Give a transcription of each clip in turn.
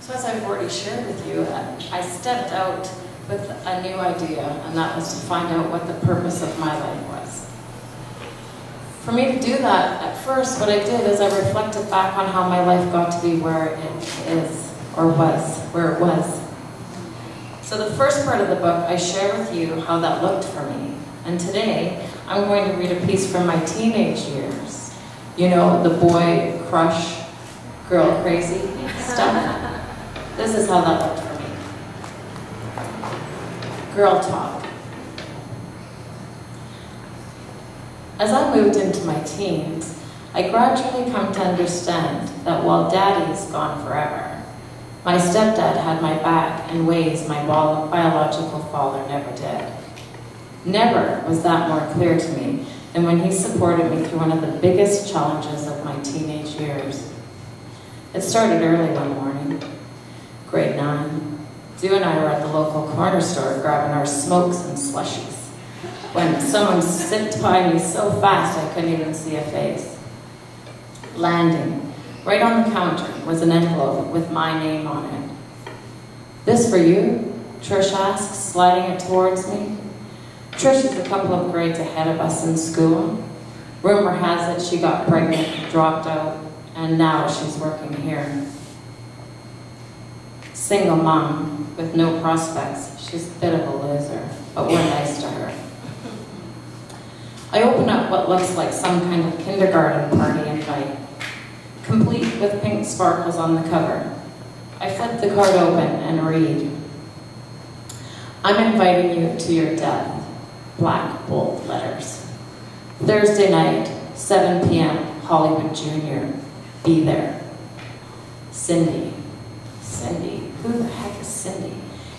So as I've already shared with you, I stepped out with a new idea, and that was to find out what the purpose of my life was. For me to do that, at first, what I did is I reflected back on how my life got to be where it is, or was, where it was. So the first part of the book, I share with you how that looked for me. And today, I'm going to read a piece from my teenage years. You know, the boy crush, girl crazy stuff. This is how that looked for me. Girl talk. As I moved into my teens, I gradually come to understand that while Daddy's gone forever, my stepdad had my back in ways my biological father never did. Never was that more clear to me than when he supported me through one of the biggest challenges of my teenage years. It started early one morning. Grade 9, Sue and I were at the local corner store grabbing our smokes and slushies when someone zipped by me so fast I couldn't even see a face. Landing right on the counter was an envelope with my name on it. "This for you?" Trish asked, sliding it towards me. Trish is a couple of grades ahead of us in school. Rumor has it she got pregnant, dropped out, and now she's working here. Single mom with no prospects. She's a bit of a loser, but we're nice to her. I open up what looks like some kind of kindergarten party invite, complete with pink sparkles on the cover. I flip the card open and read, "I'm inviting you to your death." Black bold letters. "Thursday night, 7 p.m., Hollywood Junior. Be there. Cindy." Cindy? Who the heck is Cindy?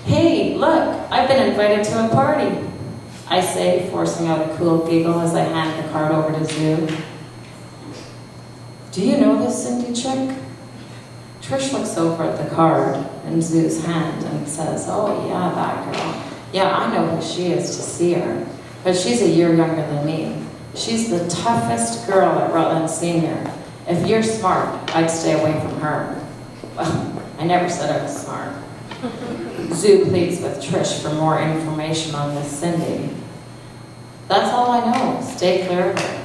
"Hey, look, I've been invited to a party," I say, forcing out a cool giggle as I hand the card over to Sue. "Do you know this Cindy chick?" Trish looks over at the card in Sue's hand and says, "Oh yeah, that girl. Yeah, I know who she is to see her, but she's a year younger than me. She's the toughest girl at Rutland Senior. If you're smart, I'd stay away from her." Well, I never said I was smart. Sue pleads with Trish for more information on this Cindy. "That's all I know. Stay clear of her."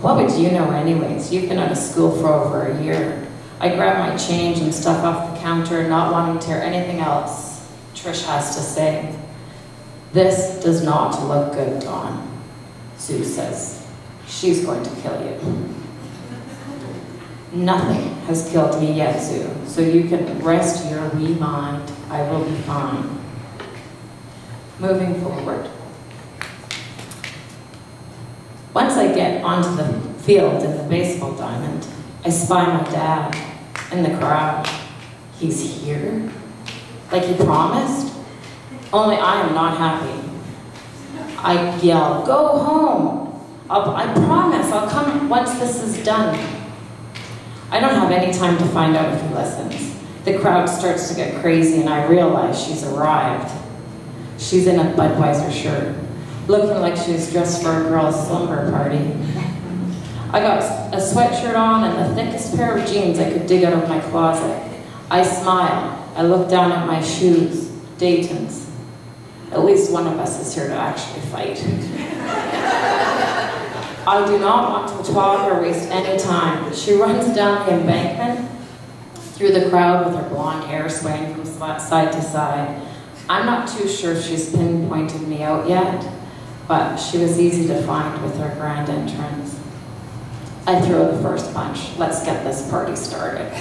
"What would you know anyways? You've been out of school for over a year." I grab my change and stuff off the counter, not wanting to hear anything else Trish has to say. "This does not look good, Dawn," Sue says. "She's going to kill you." "Nothing has killed me yet, Sue, so you can rest your wee mind. I will be fine." Moving forward. Once I get onto the field in the baseball diamond, I spy my dad in the crowd. He's here? Like he promised? Only I am not happy. I yell, "Go home! I promise I'll come once this is done." I don't have any time to find out if he listens. The crowd starts to get crazy and I realize she's arrived. She's in a Budweiser shirt, looking like she's dressed for a girl's slumber party. I got a sweatshirt on and the thickest pair of jeans I could dig out of my closet. I smile. I look down at my shoes, Dayton's. At least one of us is here to actually fight. I do not want to talk or waste any time. She runs down the embankment through the crowd with her blonde hair swaying from side to side. I'm not too sure if she's pinpointed me out yet, but she was easy to find with her grand entrance. I throw the first punch. Let's get this party started.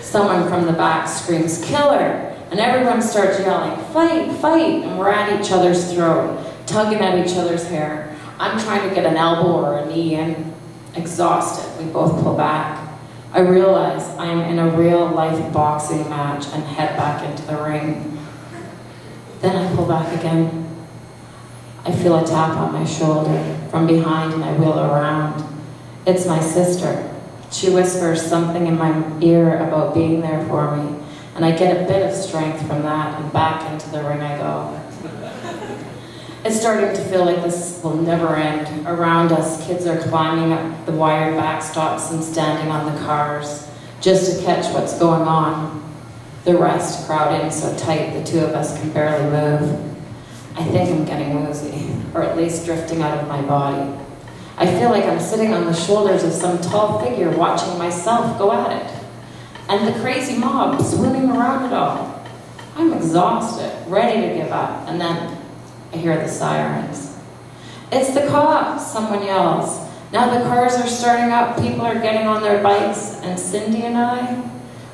Someone from the back screams, "Kill her!" And everyone starts yelling, "Fight, fight!" And we're at each other's throat, tugging at each other's hair. I'm trying to get an elbow or a knee in. Exhausted, we both pull back. I realize I am in a real-life boxing match and head back into the ring. Then I pull back again. I feel a tap on my shoulder from behind and I wheel around. It's my sister. She whispers something in my ear about being there for me, and I get a bit of strength from that, and back into the ring I go. It's starting to feel like this will never end. Around us, kids are climbing up the wired backstops and standing on the cars. just to catch what's going on. The rest crowd in so tight the two of us can barely move. I think I'm getting woozy, or at least drifting out of my body. I feel like I'm sitting on the shoulders of some tall figure watching myself go at it, and the crazy mob swimming around it all. I'm exhausted, ready to give up, and then I hear the sirens. "It's the cops," someone yells. Now the cars are starting up, people are getting on their bikes, and Cindy and I,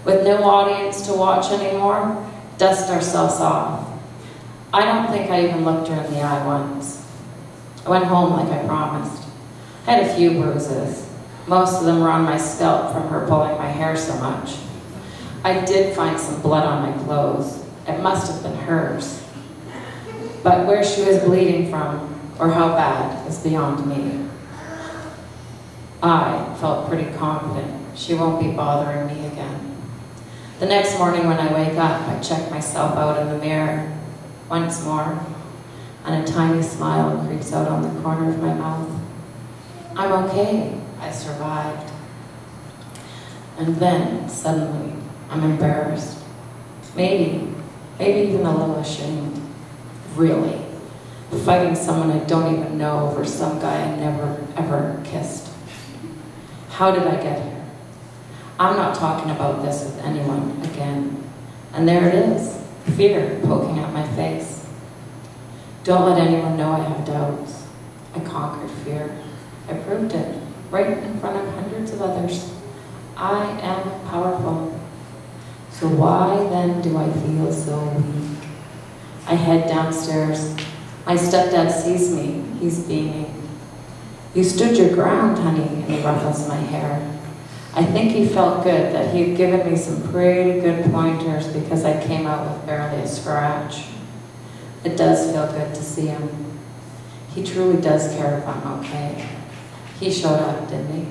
with no audience to watch anymore, dust ourselves off. I don't think I even looked her in the eye once. I went home like I promised. I had a few bruises. Most of them were on my scalp from her pulling my hair so much. I did find some blood on my clothes. It must have been hers. But where she was bleeding from, or how bad, is beyond me. I felt pretty confident she won't be bothering me again. The next morning when I wake up, I check myself out in the mirror once more, and a tiny smile creeps out on the corner of my mouth. I'm okay, I survived. And then, suddenly, I'm embarrassed. Maybe even a little ashamed. Really. Fighting someone I don't even know over some guy I never, ever kissed. How did I get here? I'm not talking about this with anyone again. And there it is, fear poking at my face. Don't let anyone know I have doubts. I conquered fear. I proved it, right in front of hundreds of others. I am powerful. So why then do I feel so weak? I head downstairs. My stepdad sees me. He's beaming. "You stood your ground, honey," and he ruffles my hair. I think he felt good that he'd given me some pretty good pointers because I came out with barely a scratch. It does feel good to see him. He truly does care if I'm okay. He showed up, didn't he?